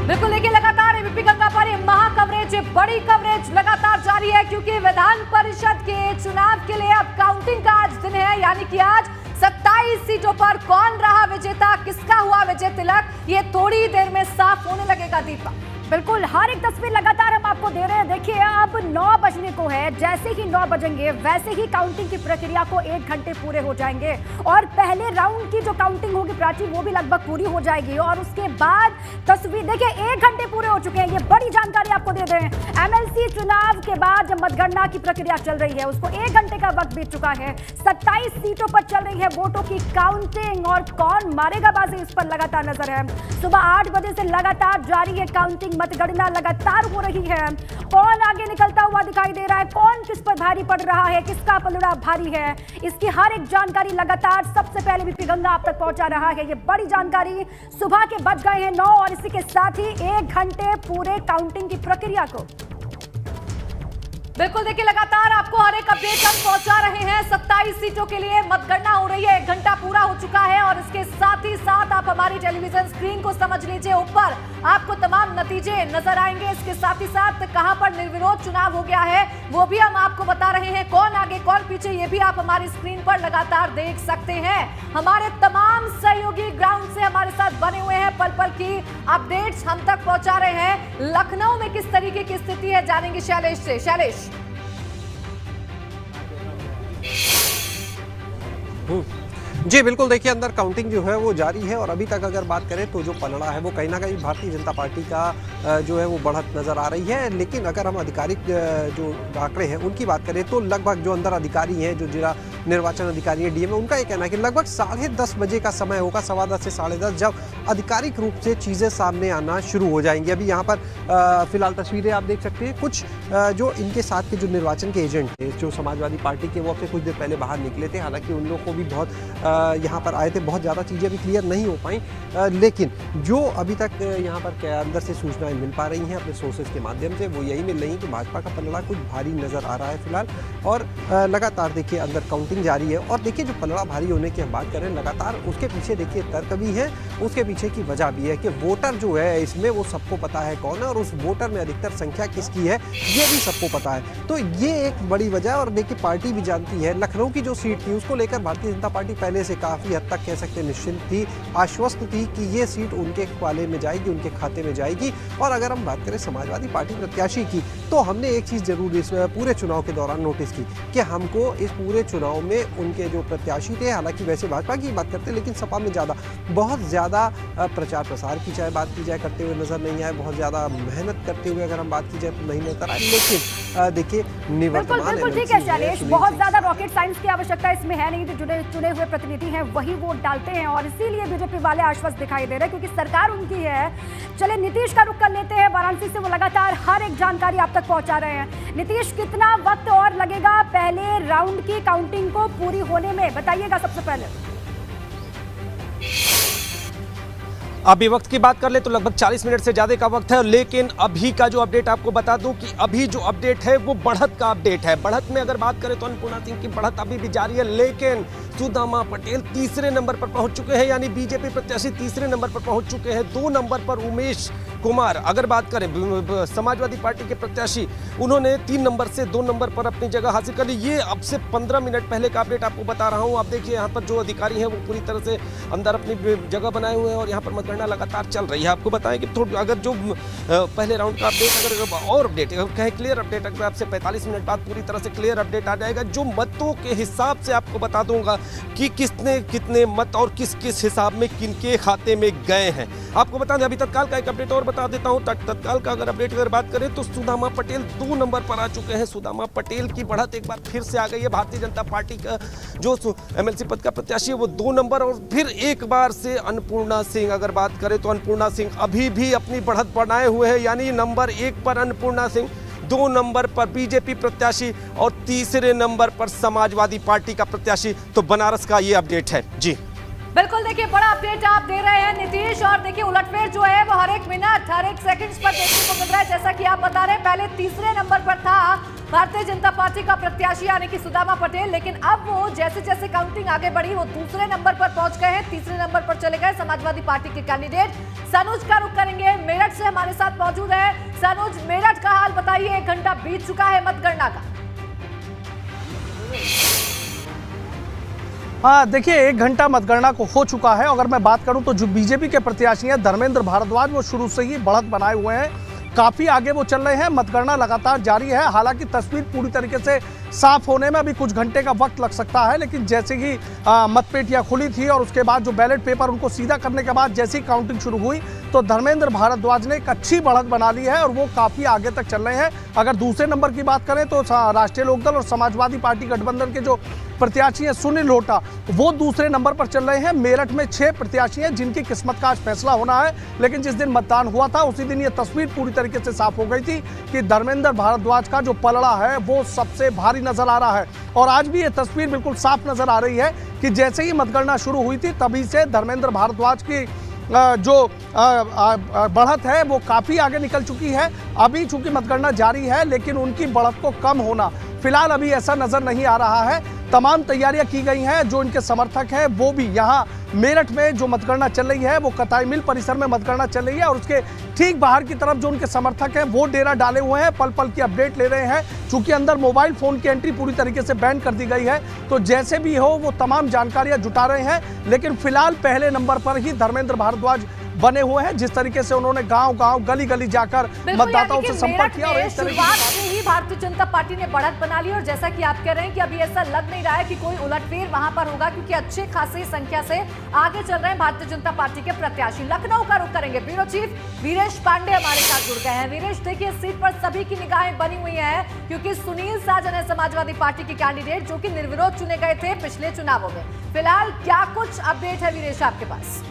बिल्कुल देखिए, लगातार एबीपी गंगा पर ये महा कवरेज, बड़ी कवरेज लगातार जारी है क्योंकि विधान परिषद के चुनाव के लिए अब काउंटिंग का आज दिन है। यानी कि आज 27 सीटों पर कौन रहा विजेता, किसका हुआ विजय तिलक, ये थोड़ी देर में साफ होने लगेगा। दीपा, बिल्कुल हर एक तस्वीर लगातार हम आपको दे रहे हैं। देखिए अब 9 बजने को है, जैसे ही 9 बजेंगे वैसे ही काउंटिंग की प्रक्रिया को 1 घंटे पूरे हो जाएंगे और पहले राउंड की जो काउंटिंग होगी प्राची, वो भी लगभग पूरी हो जाएगी और उसके बाद तस्वीर देखिए 1 घंटे पूरे हो चुके हैं। ये बड़ी जानकारी आपको दे दें, एमएलसी चुनाव के बाद जब मतगणना की प्रक्रिया चल रही है उसको 1 घंटे का वक्त बीत चुका है। 27 सीटों पर चल रही है वोटों की काउंटिंग और कौन मारेगा बाजी, इस पर लगातार नजर है। सुबह 8 बजे से लगातार जारी है काउंटिंग, मतगणना लगातार हो रही है। कौन आगे निकलता हुआ दिखाई दे रहा है, कौन किस पर भारी पड़ रहा है, किसका पलड़ा भारी है, इसकी हर एक जानकारी लगातार सबसे पहले एबीपी गंगा आप तक पहुंचा रहा है। ये बड़ी जानकारी, सुबह के बज गए हैं 9 और इसी के साथ ही 1 घंटे पूरे काउंटिंग की प्रक्रिया को। बिल्कुल देखिए, लगातार आपको हर एक अपडेट हम पहुंचा रहे हैं। 27 सीटों के लिए मतगणना हो रही है, 1 घंटा पूरा हो चुका है और इसके साथ ही साथ आप हमारी टेलीविजन स्क्रीन को समझ लीजिए, ऊपर आपको तमाम नतीजे नजर आएंगे। इसके साथ ही साथ कहां पर निर्विरोध चुनाव हो गया है वो भी हम आपको बता रहे हैं, कौन आगे कौन पीछे ये भी आप हमारी स्क्रीन पर लगातार देख सकते हैं। हमारे तमाम सहयोगी ग्राउंड से हमारे साथ बने हुए हैं, पल पल की अपडेट्स हम तक पहुंचा रहे हैं। लखनऊ में किस तरीके की स्थिति है जानेंगे शैलेश से। शैलेश, जी बिल्कुल, देखिए अंदर काउंटिंग जो है वो जारी है और अभी तक अगर बात करें तो जो पलड़ा है वो कहीं ना कहीं भारतीय जनता पार्टी का जो है वो बढ़त नज़र आ रही है। लेकिन अगर हम आधिकारिक जो आंकड़े हैं उनकी बात करें तो लगभग जो अंदर अधिकारी हैं, जो जिला निर्वाचन अधिकारी है डीएम, उनका ये कहना है कि लगभग 10:30 बजे का समय होगा, 10:15 से 10:30, जब आधिकारिक रूप से चीज़ें सामने आना शुरू हो जाएंगी। अभी यहाँ पर फिलहाल तस्वीरें आप देख सकते हैं, कुछ जो इनके साथ के जो निर्वाचन के एजेंट थे जो समाजवादी पार्टी के, वो अब से कुछ देर पहले बाहर निकले थे। हालांकि उन लोगों को भी बहुत यहाँ पर आए थे, बहुत ज़्यादा चीज़ें अभी क्लियर नहीं हो पाई, लेकिन जो अभी तक यहाँ पर अंदर से सूचनाएं मिल पा रही हैं अपने सोर्सेज के माध्यम से, वो यही मिल रही कि भाजपा का पलड़ा कुछ भारी नज़र आ रहा है फिलहाल। और लगातार देखिए अंदर काउंटिंग जारी है और देखिए जो पलड़ा भारी होने की हम बात करें, लगातार उसके पीछे देखिए तर्क भी है, उसके पीछे की वजह भी है कि वोटर जो है इसमें वो सबको पता है कौन है और उस वोटर में अधिकतर संख्या किसकी है ये भी सबको पता है। तो ये एक बड़ी वजह है और देखिए पार्टी भी जानती है। लखनऊ की जो सीट थी उसको लेकर भारतीय जनता पार्टी पहले से काफ़ी हद तक कह सकते निश्चिंत थी, आश्वस्त थी कि ये सीट उनके पाले में जाएगी, उनके खाते में जाएगी। और अगर हम बात करें समाजवादी पार्टी प्रत्याशी की, तो हमने एक चीज़ जरूर इस पूरे चुनाव के दौरान नोटिस की कि हमको इस पूरे चुनाव में उनके जो प्रत्याशी थे, हालांकि वैसे भाजपा की बात करते लेकिन सपा में बहुत ज़्यादा प्रचार प्रसार की चाहे बात की जाए करते हुए नजर नहीं आए, बहुत ज़्यादा मेहनत करते हुए अगर हम बात की जाए तो नहीं नजर आए। लेकिन देखिए बिल्कुल ठीक है शैलेश, बहुत ज़्यादा रॉकेट साइंस की आवश्यकता इसमें है नहीं, जो चुने हुए प्रतिनिधि हैं वही वोट डालते हैं और इसीलिए बीजेपी वाले आश्वस्त दिखाई दे रहे हैं क्योंकि सरकार उनकी है। चलिए नीतीश का रुख कर लेते हैं, वाराणसी से वो लगातार हर एक जानकारी आप तक पहुंचा रहे हैं। नीतीश, कितना वक्त और लगेगा पहले राउंड की काउंटिंग को पूरी होने में, बताइएगा सबसे पहले। अभी वक्त की बात कर ले तो लगभग 40 मिनट से ज़्यादा का वक्त है, लेकिन अभी का जो अपडेट आपको बता दूं कि अभी जो अपडेट है वो बढ़त का अपडेट है। बढ़त में अगर बात करें तो अन्नपूर्णा सिंह की बढ़त अभी भी जारी है, लेकिन सुदामा पटेल तीसरे नंबर पर पहुंच चुके हैं, यानी बीजेपी प्रत्याशी तीसरे नंबर पर पहुंच चुके हैं। 2 नंबर पर उमेश कुमार, अगर बात करें समाजवादी पार्टी के प्रत्याशी, उन्होंने 3 नंबर से 2 नंबर पर अपनी जगह हासिल कर ली। ये अब से 15 मिनट पहले का अपडेट आपको बता रहा हूँ। आप देखिए यहाँ पर जो अधिकारी हैं वो पूरी तरह से अंदर अपनी जगह बनाए हुए हैं और यहाँ पर मतगणना लगातार चल रही है। आपको बताएं कि थोड़ा अगर जो पहले राउंड का अपडेट अगर और अपडेट कहें क्लियर अपडेट, अगर आपसे 45 मिनट बाद पूरी तरह से क्लियर अपडेट आ जाएगा, जो मतों के हिसाब से आपको बता दूंगा कि किसने कितने मत और किस किस हिसाब में किनके खाते में गए हैं। आपको बता दें अभी तत्काल का एक अपडेट और बता देता हूं। तत्काल का अगर अपडेट अगर बात करें तो सुदामा पटेल 2 नंबर पर आ चुके हैं। सुदामा पटेल की बढ़त एक बार फिर से आ गई है। भारतीय जनता पार्टी का जो एमएलसी पद का प्रत्याशी है वो 2 नंबर, और फिर एक बार से अन्नपूर्णा सिंह, अगर बात करें तो अन्नपूर्णा सिंह अभी भी अपनी बढ़त बनाए हुए हैं, यानी नंबर 1 पर अन्नपूर्णा सिंह, 2 नंबर पर बीजेपी प्रत्याशी और तीसरे नंबर पर समाजवादी पार्टी का प्रत्याशी। तो बनारस का ये अपडेट है जी। बिल्कुल देखिए, बड़ा अपडेट आप दे रहे हैं नीतीश, और देखिए उलटफेर जो है वो हर एक मिनट हर एक सेकंड्स पर देखने को मिल रहा है। जैसा कि आप बता रहे हैं, पहले तीसरे नंबर पर था भारतीय जनता पार्टी का प्रत्याशी यानी कि सुदामा पटेल, लेकिन अब वो जैसे जैसे काउंटिंग आगे बढ़ी वो दूसरे नंबर पर पहुंच गए हैं। तीसरे नंबर पर चले गए समाजवादी पार्टी के कैंडिडेट सनुज का रुख करेंगे। मेरठ से हमारे हमारे साथ मौजूद है। सनोज, मेरठ का हाल बताइए, 1 घंटा बीत चुका है मतगणना का। हाँ देखिए, 1 घंटा मतगणना को हो चुका है। अगर मैं बात करूं तो जो बीजेपी के प्रत्याशी हैं धर्मेंद्र भारद्वाज, वो शुरू से ही बढ़त बनाए हुए हैं, काफी आगे वो चल रहे हैं। मतगणना लगातार जारी है। हालांकि तस्वीर पूरी तरीके से साफ होने में अभी कुछ घंटे का वक्त लग सकता है, लेकिन जैसे ही मतपेटियां खुली थी और उसके बाद जो बैलेट पेपर उनको सीधा करने के बाद जैसे ही काउंटिंग शुरू हुई तो धर्मेंद्र भारद्वाज ने एक अच्छी बढ़त बना ली है और वो काफी आगे तक चल रहे हैं। अगर दूसरे नंबर की बात करें तो राष्ट्रीय लोकदल और समाजवादी पार्टी गठबंधन के जो प्रत्याशी हैं सुनील लोटा, वो दूसरे नंबर पर चल रहे हैं। मेरठ में 6 प्रत्याशी हैं जिनकी किस्मत का आज फैसला होना है, लेकिन जिस दिन मतदान हुआ था उसी दिन ये तस्वीर पूरी तरीके से साफ हो गई थी कि धर्मेंद्र भारद्वाज का जो पलड़ा है वो सबसे भारी नजर आ रहा है। और आज भी ये तस्वीर बिल्कुल साफ नजर आ रही है कि जैसे ही मतगणना शुरू हुई थी तभी से धर्मेंद्र भारद्वाज की जो बढ़त है वो काफ़ी आगे निकल चुकी है। अभी चूंकि मतगणना जारी है, लेकिन उनकी बढ़त को कम होना फिलहाल अभी ऐसा नजर नहीं आ रहा है। तमाम तैयारियां की गई हैं। जो इनके समर्थक हैं वो भी यहाँ मेरठ में जो मतगणना चल रही है वो कताई मिल परिसर में मतगणना चल रही है और उसके ठीक बाहर की तरफ जो उनके समर्थक हैं वो डेरा डाले हुए हैं, पल पल की अपडेट ले रहे हैं। चूंकि अंदर मोबाइल फोन की एंट्री पूरी तरीके से बैन कर दी गई है, तो जैसे भी हो वो तमाम जानकारियां जुटा रहे हैं। लेकिन फिलहाल पहले नंबर पर ही धर्मेंद्र भारद्वाज बने हुए हैं। जिस तरीके से उन्होंने गांव-गांव, गली-गली जाकर मतदाताओं से संपर्क किया और इस शुरुआत से ही भारतीय जनता पार्टी ने बढ़त बना ली। और जैसा कि आप कह रहे हैं कि अभी ऐसा लग नहीं रहा है कि कोई उलटफेर वहां पर होगा, क्योंकि अच्छे खासी संख्या से आगे चल रहे हैं भारतीय जनता पार्टी के प्रत्याशी। लखनऊ का रुख करेंगे, ब्यूरो चीफ वीरेश पांडे हमारे साथ जुड़ गए हैं। वीरेश, देखिए इस सीट पर सभी की निगाहें बनी हुई है, क्योंकि सुनील साजन है समाजवादी पार्टी के कैंडिडेट जो कि निर्विरोध चुने गए थे पिछले चुनावों में। फिलहाल क्या कुछ अपडेट है वीरेश आपके पास?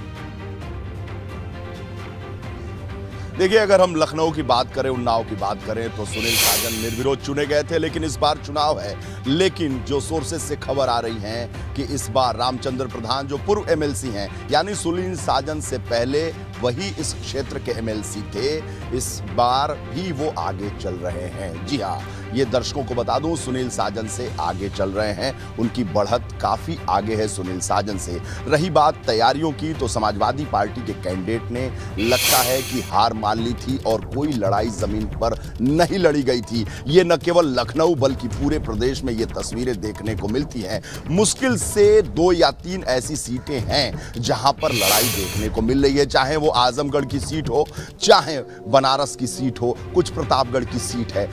देखिए, अगर हम लखनऊ की बात करें, उन्नाव की बात करें तो सुनील साजन निर्विरोध चुने गए थे, लेकिन इस बार चुनाव है। लेकिन जो सोर्सेस से खबर आ रही है कि इस बार रामचंद्र प्रधान जो पूर्व एमएलसी हैं, यानी सुनील साजन से पहले वही इस क्षेत्र के एमएलसी थे, इस बार भी वो आगे चल रहे हैं। जी हाँ, ये दर्शकों को बता दूं, सुनील साजन से आगे चल रहे हैं। उनकी बढ़त काफी आगे है सुनील साजन से। रही बात तैयारियों की, तो समाजवादी पार्टी के कैंडिडेट ने लगता है कि हार मान ली थी और कोई लड़ाई जमीन पर नहीं लड़ी गई थी। ये न केवल लखनऊ बल्कि पूरे प्रदेश में ये तस्वीरें देखने को मिलती हैं। मुश्किल से 2 या 3 ऐसी सीटें हैं जहां पर लड़ाई देखने को मिल रही है, चाहे वो आजमगढ़ की सीट हो, चाहे बनारस की सीट हो, कुछ प्रतापगढ़ की सीट है।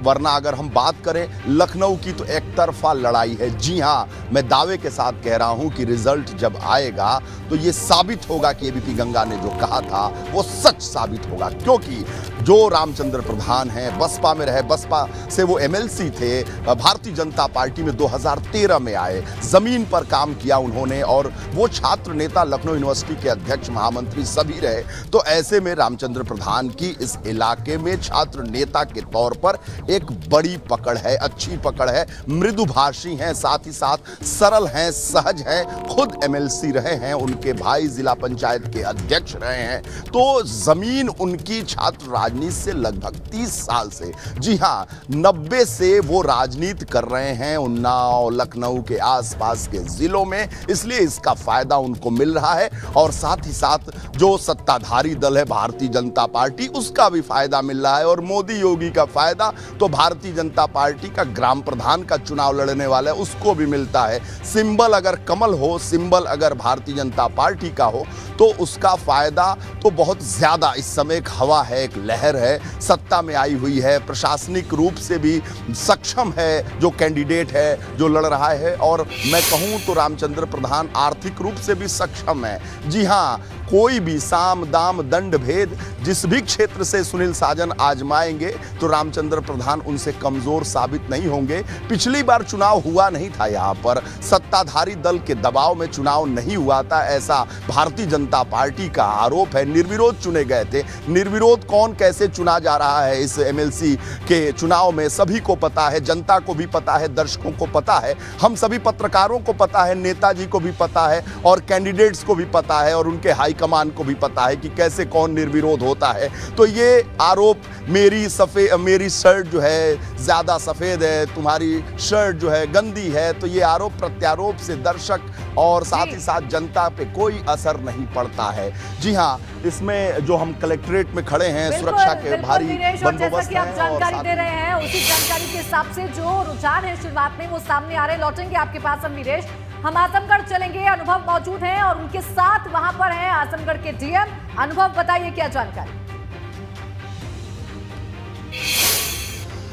वरना अगर हम बात करें लखनऊ की तो एक तरफा लड़ाई है। जी हां, मैं दावे के साथ कह रहा हूं कि रिजल्ट जब आएगा तो ये साबित होगा कि एबीपी गंगा ने जो कहा था वो सच साबित होगा, क्योंकि जो रामचंद्र प्रधान हैं, बसपा में रहे, बसपा से वो एमएलसी थे, भारतीय जनता पार्टी में 2013 में आए, जमीन पर काम किया उन्होंने और वो छात्र नेता, लखनऊ यूनिवर्सिटी के अध्यक्ष, महामंत्री सभी रहे। तो ऐसे में रामचंद्र प्रधान की इस इलाके में छात्र नेता के तौर पर एक बड़ी पकड़ है, अच्छी पकड़ है। मृदुभाषी हैं, साथ ही साथ सरल हैं, सहज हैं, खुद एमएलसी रहे हैं, उनके भाई जिला पंचायत के अध्यक्ष रहे हैं। तो जमीन उनकी छात्र राजनीति से लगभग 30 साल से, जी हां 90 से वो राजनीति कर रहे हैं उन्नाव, लखनऊ के आसपास के जिलों में, इसलिए इसका फायदा उनको मिल रहा है। और साथ ही साथ जो सत्ताधारी दल है भारतीय जनता पार्टी, उसका भी फायदा मिल रहा है। और मोदी योगी का फायदा तो भारतीय जनता पार्टी का ग्राम प्रधान का चुनाव लड़ने वाला है उसको भी मिलता है। सिंबल अगर कमल हो, सिंबल अगर भारतीय जनता पार्टी का हो, तो उसका फायदा तो बहुत ज्यादा इस समय एक हवा है, एक लहर है, सत्ता में आई हुई है, प्रशासनिक रूप से भी सक्षम है जो कैंडिडेट है, जो लड़ रहा है। और मैं कहूं तो रामचंद्र प्रधान आर्थिक रूप से भी सक्षम है। जी हां, कोई भी साम दाम दंड भेद जिस भी क्षेत्र से सुनील साजन आजमाएंगे तो रामचंद्र प्रधान उनसे कमजोर साबित नहीं होंगे। पिछली बार चुनाव हुआ नहीं था, यहाँ पर सत्ताधारी दल के दबाव में चुनाव नहीं हुआ था, ऐसा भारतीय जनता पार्टी का आरोप है। निर्विरोध चुने गए थे। निर्विरोध कौन कैसे चुना जा रहा है इस एमएलसी के चुनाव में सभी को पता है, जनता को भी पता है, दर्शकों को पता है, हम सभी पत्रकारों को पता है, नेताजी को भी पता है और कैंडिडेट्स को भी पता है और उनके हाईकमान को भी पता पता है कि कैसे कौन निर्विरोध होता है। तो ये आरोप मेरी शर्ट जो है ज़्यादा सफ़ेद है, तुम्हारी शर्ट जो है गंदी है, तो ये आरोप प्रत्यारोप से दर्शक और साथ ही साथ जनता पे कोई असर नहीं पड़ता है। जी हाँ, इसमें जो हम कलेक्ट्रेट में खड़े हैं, सुरक्षा के भारी बंदोबस्त आप जानकारी दे रहे हैं, उसी जानकारी के हिसाब से जो रुझान है शुरुआत में वो सामने आ रहे हैं। लौटेंगे आपके पास हम वीरेश, हम आजमगढ़ चलेंगे। अनुभव मौजूद हैं और उनके साथ वहां पर हैं आजमगढ़ के डीएम। अनुभव, बताइए क्या जानकारी।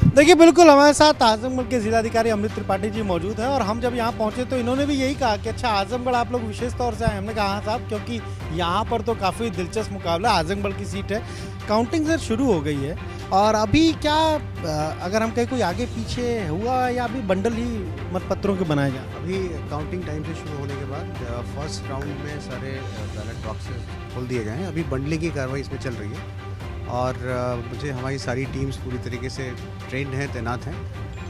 देखिए, बिल्कुल हमारे साथ आजमगढ़ के जिलाधिकारी अमृत त्रिपाठी जी मौजूद हैं और हम जब यहाँ पहुँचे तो इन्होंने भी यही कहा कि अच्छा आजमगढ़ आप लोग विशेष तौर से आए। हमने कहा हाँ साहब, क्योंकि यहाँ पर तो काफ़ी दिलचस्प मुकाबला, आजमगढ़ की सीट है, काउंटिंग सर शुरू हो गई है और अभी क्या अगर हम कहीं कोई आगे पीछे हुआ या अभी बंडल ही मतपत्रों के बनाए जाए? अभी काउंटिंग टाइम से शुरू होने के बाद फर्स्ट राउंड में सारे बैलेट बॉक्सेस खोल दिए गए हैं। अभी बंडलिंग की कार्रवाई इसमें चल रही है और मुझे हमारी सारी टीम्स पूरी तरीके से ट्रेंड हैं, तैनात हैं,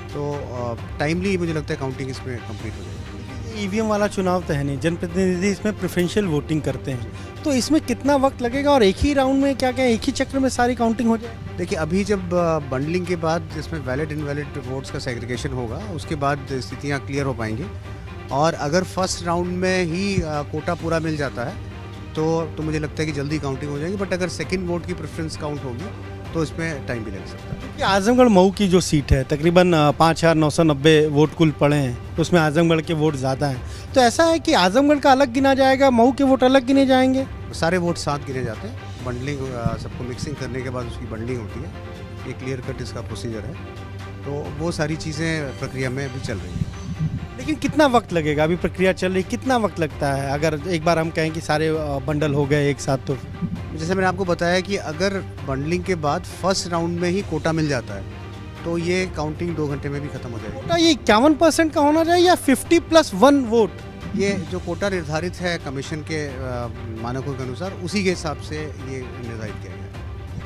तो टाइमली मुझे लगता है काउंटिंग इसमें कंप्लीट हो जाएगी। ईवीएम वाला चुनाव तो है नहीं, जनप्रतिनिधि इसमें प्रेफरेंशियल वोटिंग करते हैं, तो इसमें कितना वक्त लगेगा और एक ही राउंड में क्या एक ही चक्र में सारी काउंटिंग हो जाए? देखिए, अभी जब बंडलिंग के बाद इसमें वैलिड इनवैलिड वोट्स का सेग्रीगेशन होगा, उसके बाद स्थितियाँ क्लियर हो पाएंगी और अगर फर्स्ट राउंड में ही कोटा पूरा मिल जाता है तो मुझे लगता है कि जल्दी काउंटिंग हो जाएगी। बट अगर सेकंड वोट की प्रेफरेंस काउंट होगी तो इसमें टाइम भी लग सकता है। कि आजमगढ़ मऊ की जो सीट है तकरीबन 5,990 वोट कुल पड़े हैं, तो उसमें आजमगढ़ के वोट ज़्यादा हैं, तो ऐसा है कि आजमगढ़ का अलग गिना जाएगा, मऊ के वोट अलग गिने जाएंगे? सारे वोट साथ गिने जाते हैं, बंडलिंग सबको मिक्सिंग करने के बाद उसकी बंडलिंग होती है, ये क्लियर कट इसका प्रोसीजर है, तो वो सारी चीज़ें प्रक्रिया में अभी चल रही हैं। लेकिन कितना वक्त लगेगा? अभी प्रक्रिया चल रही, कितना वक्त लगता है अगर एक बार हम कहें कि सारे बंडल हो गए एक साथ? तो जैसे मैंने आपको बताया कि अगर बंडलिंग के बाद फर्स्ट राउंड में ही कोटा मिल जाता है तो ये काउंटिंग 2 घंटे में भी खत्म हो जाएगी। कोटा ये 51% का होना चाहिए या 50+1 वोट? ये जो कोटा निर्धारित है कमीशन के मानकों के अनुसार, उसी के हिसाब से ये निर्धारित किया गया है।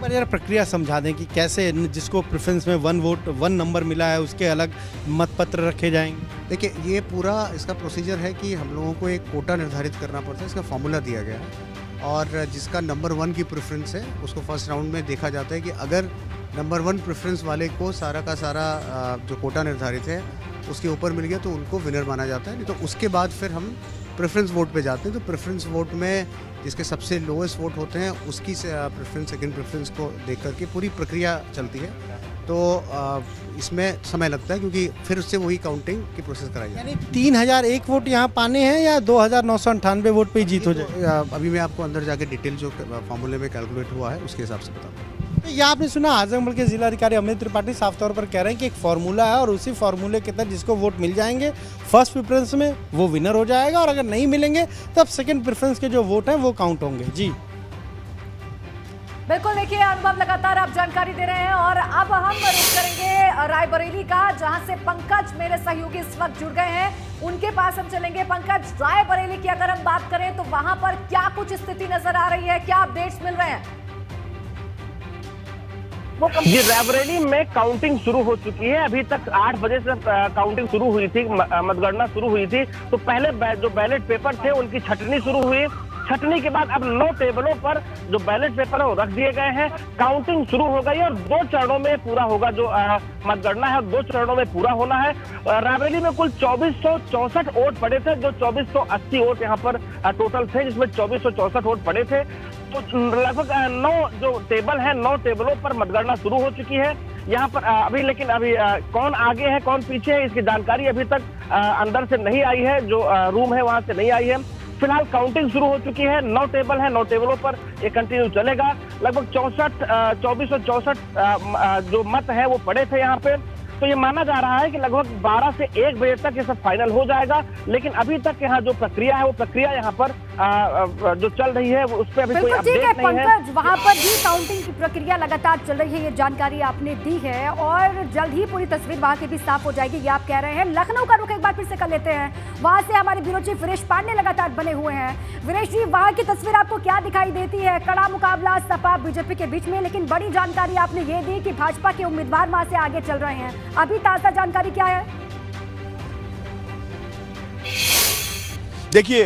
पर यार प्रक्रिया समझा दें कि कैसे जिसको प्रेफरेंस में 1 वोट 1 नंबर मिला है उसके अलग मतपत्र रखे जाएंगे। देखिए, ये पूरा इसका प्रोसीजर है कि हम लोगों को एक कोटा निर्धारित करना पड़ता है, इसका फॉर्मूला दिया गया है और जिसका नंबर 1 की प्रेफरेंस है उसको फर्स्ट राउंड में देखा जाता है कि अगर नंबर 1 प्रेफरेंस वाले को सारा का सारा जो कोटा निर्धारित है उसके ऊपर मिल गया तो उनको विनर माना जाता है। नहीं तो उसके बाद फिर हम प्रेफरेंस वोट पे जाते हैं, तो प्रेफरेंस वोट में जिसके सबसे लोएस्ट वोट होते हैं उसकी प्रेफरेंस सेकंड प्रेफरेंस को देख करके पूरी प्रक्रिया चलती है। तो इसमें समय लगता है क्योंकि फिर उससे वही काउंटिंग की प्रोसेस कराई जाती है। यानी 3001 वोट यहाँ पाने हैं या 2998 वोट पे ही जीत हो जाए? अभी मैं आपको अंदर जाके डिटेल जो फॉर्मूले में कैलकुलेट हुआ है उसके हिसाब से बताऊँगा। तो ये आपने सुना, आजमगढ़ के जिलाधिकारी अमृत त्रिपाठी साफ तौर पर कह रहे हैं कि एक फार्मूला है और उसी फार्मूले के तहत जिसको वोट मिल जाएंगे फर्स्ट प्रेफरेंस में वो विनर हो जाएगा और अगर नहीं मिलेंगे तब सेकंड प्रेफरेंस के जो वोट हैं वो काउंट होंगे। जी बिल्कुल, देखिए अनुभव लगातार आप जानकारी दे रहे हैं और अब हम रुख करेंगे रायबरेली का, जहां से पंकज मेरे सहयोगी इस वक्त जुड़ गए हैं, उनके पास हम चलेंगे। पंकज, रायबरेली की अगर हम बात करें तो वहां पर क्या कुछ स्थिति नजर आ रही है, क्या अपडेट्स मिल रहे हैं? जी, रायबरेली में काउंटिंग शुरू हो चुकी है। अभी तक 8 बजे से काउंटिंग शुरू हुई थी, मतगणना शुरू हुई थी। तो पहले जो बैलेट पेपर थे उनकी छटनी शुरू हुई। छटनी के बाद अब 9 टेबलों पर जो बैलेट पेपर है वो रख दिए गए हैं। काउंटिंग शुरू हो गई और 2 चरणों में पूरा होगा। जो मतगणना है 2 चरणों में पूरा होना है। रायबरेली में कुल 2464 वोट पड़े थे, जो 2480 वोट यहाँ पर टोटल थे, जिसमें 2464 वोट पड़े थे। तो लगभग 9 जो टेबल है, 9 टेबलों पर मतगणना शुरू हो चुकी है यहाँ पर। लेकिन अभी कौन आगे है कौन पीछे है इसकी जानकारी अभी तक अंदर से नहीं आई है, जो रूम है वहां से नहीं आई है। फिलहाल काउंटिंग शुरू हो चुकी है, 9 टेबल है, 9 टेबलों पर ये कंटिन्यू चलेगा। लगभग 2464 जो मत है वो पड़े थे यहाँ पे। तो ये माना जा रहा है कि लगभग 12 से 1 बजे तक ये सब फाइनल हो जाएगा। लेकिन अभी तक यहाँ जो प्रक्रिया है वो प्रक्रिया यहाँ पर जो चल रही है उस पर अभी कोई अपडेट नहीं है। पंकज, वहाँ पर भी काउंटिंग की प्रक्रिया लगातार चल रही है, ये जानकारी आपने दी है और जल्द ही पूरी तस्वीर वहाँ की भी साफ हो जाएगी, ये आप कह रहे हैं। लखनऊ का रुख एक बार फिर से कर लेते हैं, वहाँ से हमारे ब्यूरो चीफ वीरेश पांडे लगातार बने हुए हैं। वीरेश जी, वहाँ की तस्वीर आपको क्या दिखाई देती है? कड़ा मुकाबला सपा बीजेपी के बीच में, लेकिन बड़ी जानकारी आपने ये दी कि भाजपा के उम्मीदवार वहाँ से आगे चल रहे हैं। अभी ताजा जानकारी क्या है? देखिए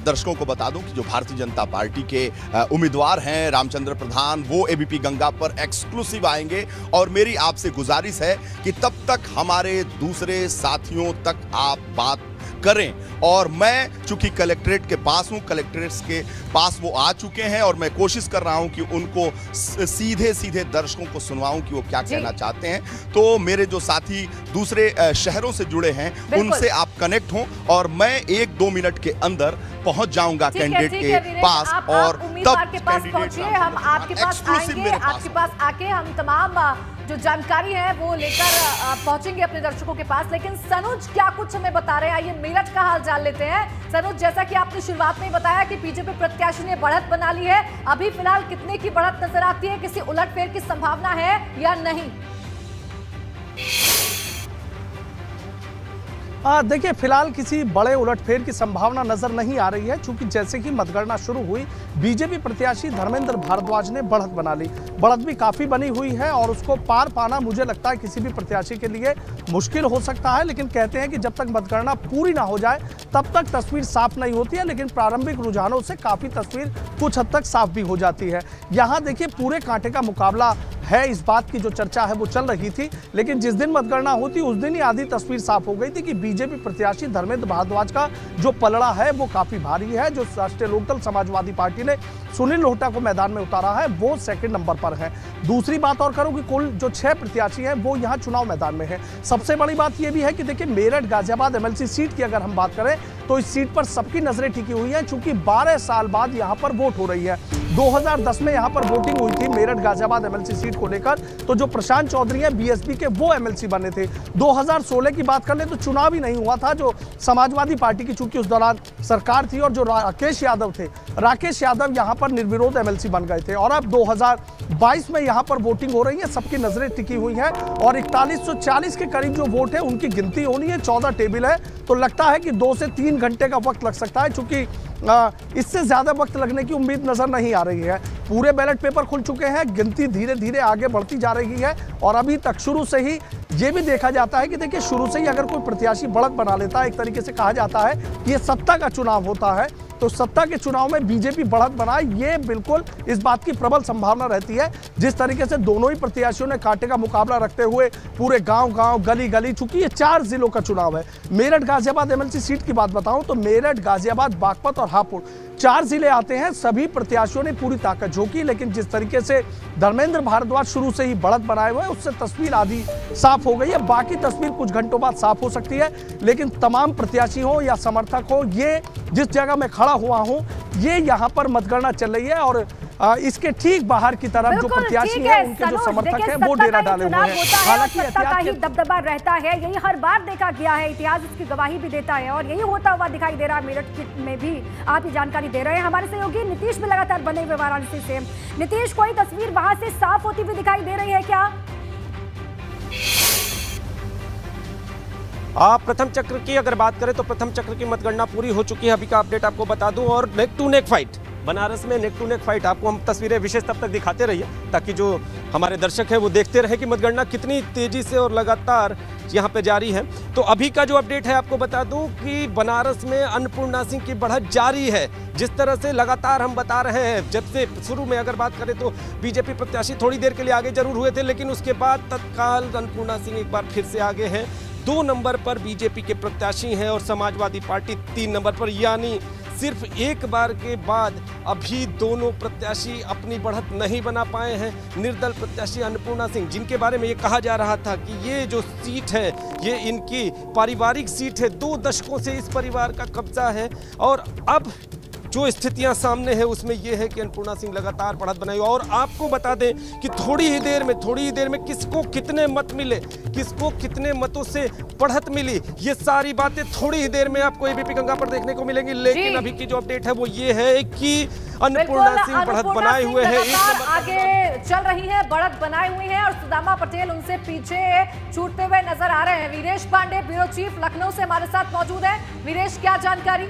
दर्शकों को बता दूं कि जो भारतीय जनता पार्टी के उम्मीदवार हैं रामचंद्र प्रधान, वो एबीपी गंगा पर एक्सक्लूसिव आएंगे और मेरी आपसे गुजारिश है कि तब तक हमारे दूसरे साथियों तक आप बात करें। और मैं चूंकि कलेक्ट्रेट के पास हूं, कलेक्ट्रेट के पास वो आ चुके हैं और मैं कोशिश कर रहा हूं कि उनको सीधे सीधे दर्शकों को सुनवाऊं कि वो क्या कहना चाहते हैं। तो मेरे जो साथी दूसरे शहरों से जुड़े हैं उनसे आप कनेक्ट हों और मैं 1-2 मिनट के अंदर पहुंच जाऊंगा कैंडिडेट के पास और तब के पास पहुंचिए, हम आपके पास आएंगे, आपके पास आके हम तमाम जो जानकारी है वो लेकर पहुंचेंगे अपने दर्शकों के पास। लेकिन सनुज क्या कुछ हमें बता रहे हैं, आइए मेरठ का हाल जान लेते हैं। सनुज, जैसा कि आपने शुरुआत में बताया कि बीजेपी प्रत्याशी ने बढ़त बना ली है, अभी फिलहाल कितने की बढ़त नजर आती है, किसी उलटफेर की संभावना है या नहीं? देखिए फिलहाल किसी बड़े उलटफेर की संभावना नजर नहीं आ रही है, क्योंकि जैसे ही मतगणना शुरू हुई बीजेपी प्रत्याशी धर्मेंद्र भारद्वाज ने बढ़त बना ली। बढ़त भी काफी बनी हुई है और उसको पार पाना मुझे लगता है किसी भी प्रत्याशी के लिए मुश्किल हो सकता है। लेकिन कहते हैं कि जब तक मतगणना पूरी ना हो जाए तब तक तस्वीर साफ नहीं होती है, लेकिन प्रारंभिक रुझानों से काफी तस्वीर कुछ हद तक साफ भी हो जाती है। यहाँ देखिए पूरे कांटे का मुकाबला है, इस बात की जो चर्चा है वो चल रही थी, लेकिन जिस दिन मतगणना होती उस दिन ही आधी तस्वीर साफ हो गई थी कि बीजेपी प्रत्याशी धर्मेंद्र भारद्वाज का जो पलड़ा है वो काफी भारी है। जो राष्ट्रीय लोकदल समाजवादी पार्टी ने सुनील लोहटा को मैदान में उतारा है वो सेकंड नंबर पर है। दूसरी बात और करूं कि कुल जो 6 प्रत्याशी हैं वो यहां चुनाव मैदान में है। सबसे बड़ी बात यह भी है कि देखिए मेरठ गाजियाबाद एमएलसी सीट की अगर हम बात करें तो इस सीट पर सबकी नजरें टिकी हुई हैं, चूंकि 12 साल बाद यहां पर वोट हो रही है। 2010 में यहां पर वोटिंग हुई थी मेरठ गाजियाबाद एमएलसी सीट को लेकर, तो जो प्रशांत चौधरी हैं बीएसपी के वो एमएलसी बने थे। 2016 की बात कर ले तो चुनाव ही नहीं हुआ था, जो समाजवादी पार्टी की चूंकि उस दौरान सरकार थी और जो राकेश यादव थे, राकेश यादव यहां पर निर्विरोध एमएलसी बन गए थे। और अब 2022 में यहां पर वोटिंग हो रही है, सबकी नजरें टिकी हुई हैं और 4140 के करीब जो वोट है उनकी गिनती होनी है। 14 टेबल है, तो लगता है कि 2 से 3 घंटे का वक्त लग सकता है, चूंकि इससे ज्यादा वक्त लगने की उम्मीद नजर नहीं आ रही है। पूरे बैलेट पेपर खुल चुके हैं, गिनती धीरे धीरे आगे बढ़ती जा रही है और अभी तक शुरू से ही ये भी देखा जाता है कि देखिए शुरू से ही अगर कोई प्रत्याशी बढ़त बना लेता है, एक तरीके से कहा जाता है कि ये सत्ता का चुनाव होता है, तो सत्ता के चुनाव में बीजेपी बढ़त बनाए, ये बिल्कुल इस बात की प्रबल संभावना रहती है। जिस तरीके से दोनों ही प्रत्याशियों ने कांटे का मुकाबला रखते हुए पूरे गांव-गांव, गली-गली, चूंकि ये 4 जिलों का चुनाव है। मेरठ गाजियाबाद एमएलसी सीट की बात बताऊं तो मेरठ, गाजियाबाद, बागपत और हापुड़ 4 जिले आते हैं। सभी प्रत्याशियों ने पूरी ताकत झोंकी, लेकिन जिस तरीके से धर्मेंद्र भारद्वाज शुरू से ही बढ़त बनाए हुए हैं उससे तस्वीर आधी साफ हो गई है। बाकी तस्वीर कुछ घंटों बाद साफ हो सकती है, लेकिन तमाम प्रत्याशी हो या समर्थक हो, ये जिस जगह मैं खड़ा हुआ हूं ये यहाँ पर मतगणना चल रही है और इसके ठीक बाहर की तरफ जो प्रत्याशी है उनके जो समर्थक हैं वो डेरा डाले हुए हैं। हालांकि सत्ता का ही दबदबा रहता है, यही हर बार देखा गया है, इतिहास इसकी गवाही भी देता है और यही होता हुआ दिखाई दे रहा है। मेरठ में भी आप ये जानकारी दे रहे हैं। हमारे सहयोगी नीतीश भी लगातार बने हुए वाराणसी से। नीतीश, कोई तस्वीर वहां से साफ होती हुई दिखाई दे रही है क्या? प्रथम चक्र की अगर बात करें तो प्रथम चक्र की मतगणना पूरी हो चुकी है, अभी का अपडेट आपको बता दूं। और neck to neck fight Banaras में, नेक टू नेक फाइट आपको हम तस्वीरें विशेष तब तक दिखाते रहिए ताकि जो हमारे दर्शक हैं वो देखते रहे कि मतगणना कितनी तेजी से और लगातार यहाँ पे जारी है। तो अभी का जो अपडेट है आपको बता दूं कि बनारस में अन्नपूर्णा सिंह की बढ़त जारी है। जिस तरह से लगातार हम बता रहे हैं, जब से शुरू में अगर बात करें तो बीजेपी प्रत्याशी थोड़ी देर के लिए आगे जरूर हुए थे, लेकिन उसके बाद तत्काल अन्नपूर्णा सिंह एक बार फिर से आगे हैं। 2 नंबर पर बीजेपी के प्रत्याशी हैं और समाजवादी पार्टी 3 नंबर पर, यानी सिर्फ एक बार के बाद अभी दोनों प्रत्याशी अपनी बढ़त नहीं बना पाए हैं। निर्दल प्रत्याशी अन्नपूर्णा सिंह, जिनके बारे में ये कहा जा रहा था कि ये जो सीट है ये इनकी पारिवारिक सीट है, 2 दशकों से इस परिवार का कब्जा है, और अब जो स्थितियां सामने है उसमें यह है कि अन्नपूर्णा सिंह लगातार बढ़त बनाई। और आपको बता दें कि थोड़ी ही देर में किसको कितने मत मिले, किसको कितने मतों से बढ़त मिली, ये सारी बातें थोड़ी ही देर में आपको एबीपी गंगा पर देखने को मिलेंगी। लेकिन अभी की जो अपडेट है वो ये है कि अन्नपूर्णा सिंह बढ़त बनाए हुए हैं, आगे चल रही है, बढ़त बनाए हुए हैं और सुदामा पटेल उनसे पीछे छूटते हुए नजर आ रहे हैं। वीरेश पांडे, ब्यूरो चीफ लखनऊ से हमारे साथ मौजूद है। वीरेश, क्या जानकारी?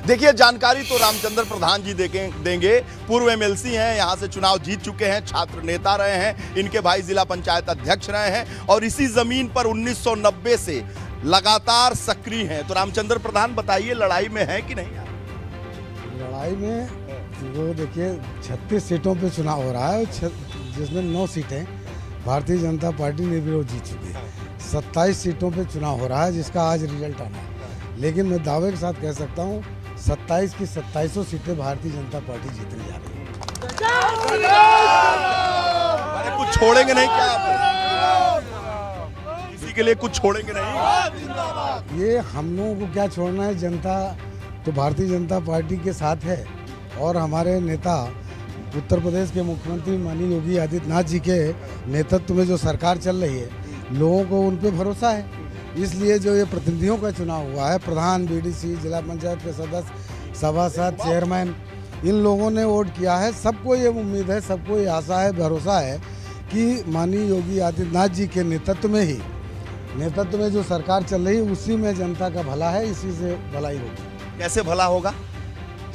देखिए, जानकारी तो रामचंद्र प्रधान जी देंगे। पूर्व एमएलसी हैं, यहां से चुनाव जीत चुके हैं, छात्र नेता रहे हैं, इनके भाई जिला पंचायत अध्यक्ष रहे हैं और इसी जमीन पर 1990 से लगातार सक्रिय हैं। तो रामचंद्र प्रधान बताइए, लड़ाई में है कि नहीं? लड़ाई में वो देखिए 36 सीटों पे चुनाव हो रहा है, जिसमें 9 सीटें भारतीय जनता पार्टी निर्विरोध जीत चुकी है। 27 सीटों पे चुनाव हो रहा है, जिसका आज रिजल्ट आना है। लेकिन मैं दावे के साथ कह सकता हूँ 27 की 27 सीटें भारतीय जनता पार्टी जीतने जा रही है। अरे कुछ छोड़ेंगे नहीं क्या आप? किसी के लिए कुछ छोड़ेंगे नहीं? ये हम लोगों को क्या छोड़ना है, जनता तो भारतीय जनता पार्टी के साथ है। और हमारे नेता उत्तर प्रदेश के मुख्यमंत्री माननीय योगी आदित्यनाथ जी के नेतृत्व में जो सरकार चल रही है, लोगों को उन पे भरोसा है। इसलिए जो ये प्रतिनिधियों का चुनाव हुआ है, प्रधान, बीडीसी, जिला पंचायत के सदस्य, सभासद, चेयरमैन, इन लोगों ने वोट किया है। सबको ये उम्मीद है, सबको ये आशा है, भरोसा है कि माननीय योगी आदित्यनाथ जी के नेतृत्व में जो सरकार चल रही है, उसी में जनता का भला है, इसी से भलाई होगी। कैसे भला होगा?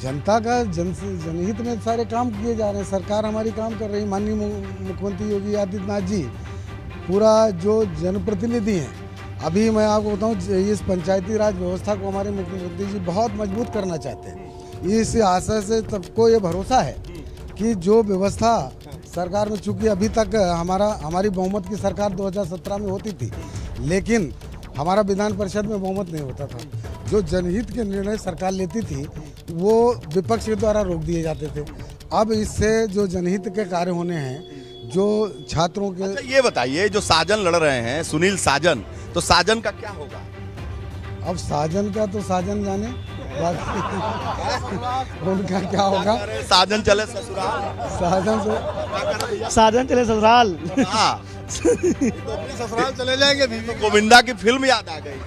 जनता का जनहित में सारे काम किए जा रहे हैं। सरकार हमारी काम कर रही है। माननीय मुख्यमंत्री योगी आदित्यनाथ जी पूरा जो जनप्रतिनिधि हैं, अभी मैं आपको बताऊं, इस पंचायती राज व्यवस्था को हमारे मुख्यमंत्री जी बहुत मजबूत करना चाहते हैं। इस आशा से सबको ये भरोसा है कि जो व्यवस्था सरकार में, चूंकि अभी तक हमारी बहुमत की सरकार 2017 में होती थी, लेकिन हमारा विधान परिषद में बहुमत नहीं होता था। जो जनहित के निर्णय सरकार लेती थी वो विपक्ष के द्वारा रोक दिए जाते थे। अब इससे जो जनहित के कार्य होने हैं, जो छात्रों के। अच्छा ये बताइए, जो साजन लड़ रहे हैं, सुनील साजन, तो साजन का क्या होगा? अब साजन का तो साजन जाने, उनका क्या होगा। साजन चले ससुराल, साजन चले ससुराल। हाँ ससुराल चले जाएंगे। तो गोविंदा की फिल्म याद आ गई।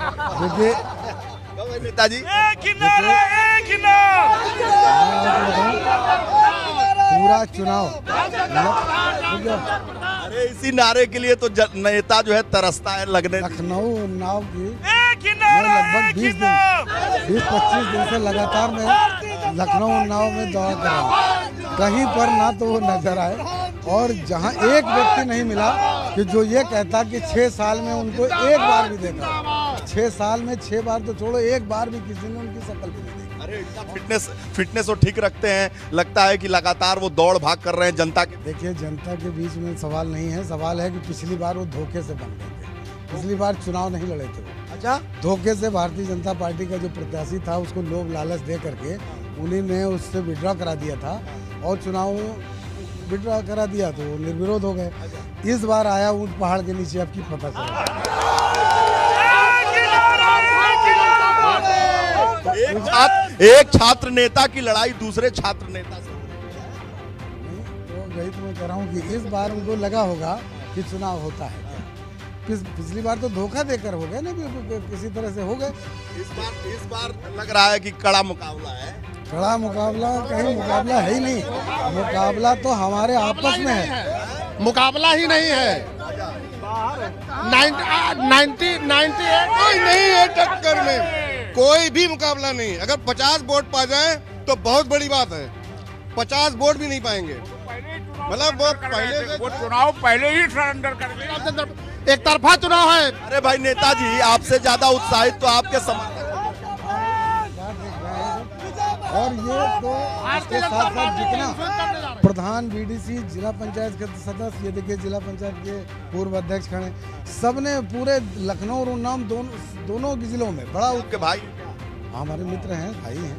देखिए नेताजी, पूरा चुनाव, अरे इसी नारे के लिए तो नेता जो है तरसता है लगने। लखनऊ उन्नाव की मैं लगभग 20-25 दिन से लगातार मैं लखनऊ उन्नाव में दौरा कर रहा हूँ। कहीं पर ना तो वो नजर आए, और जहाँ एक व्यक्ति नहीं मिला कि जो ये कहता कि 6 साल में उनको एक बार भी देखा। 6 साल में 6 बार तो छोड़ो, एक बार भी किसी ने उनकी शक्ल भी नहीं देखी। अरे इतना फिटनेस वो ठीक रखते हैं, लगता है कि लगातार वो दौड़ भाग कर रहे हैं जनता के। देखिए, जनता के बीच में सवाल नहीं है, सवाल है कि पिछली बार वो धोखे से बन गए थे। पिछली बार चुनाव नहीं लड़े थे वो। अच्छा, धोखे से भारतीय जनता पार्टी का जो प्रत्याशी था उसको लोभ लालच दे करके उन्हीं ने उससे विड्रॉ करा दिया था, और चुनाव विड्रॉ करा दिया तो वो निर्विरोध हो गए। इस बार आया ऊंट पहाड़ के नीचे, अब की पता चला। एक छात्र नेता की लड़ाई दूसरे छात्र नेता से। तो वही तो मैं कह रहा हूँ कि इस बार उनको लगा होगा कि चुनाव होता है। पिछली बार तो धोखा देकर हो गए ना, किसी तरह से हो गए। इस बार लग रहा है कि कड़ा मुकाबला है। कड़ा मुकाबला कहीं मुकाबला है ही नहीं। मुकाबला तो हमारे आपस में है, मुकाबला ही नहीं है। 98 कोई नहीं है टक्कर में, कोई भी मुकाबला नहीं। अगर 50 वोट पा जाए तो बहुत बड़ी बात है। 50 वोट भी नहीं पाएंगे, मतलब वो पहले से चुनाव पहले ही सरेंडर कर दिया। एक तरफा चुनाव है। अरे भाई नेताजी, आपसे ज्यादा उत्साहित तो आपके समर्थक। और ये तो इसके साथ साथ जितना प्रधान, बीडीसी, जिला पंचायत के सदस्य, ये देखिए जिला पंचायत के पूर्व अध्यक्ष खड़े, सबने पूरे लखनऊ और उन्नाव दोनों जिलों में बड़ा के भाई हमारे मित्र हैं, भाई हैं।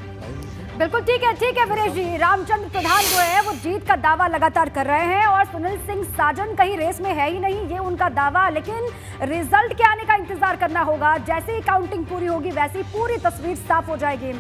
बिल्कुल ठीक है वीरेश जी। रामचंद्र प्रधान जो है वो जीत का दावा लगातार कर रहे हैं, और सुनील सिंह साजन कहीं रेस में है ही नहीं, ये उनका दावा। लेकिन रिजल्ट के आने का इंतजार करना होगा। जैसे ही काउंटिंग पूरी होगी वैसे ही पूरी तस्वीर साफ हो जाएगी।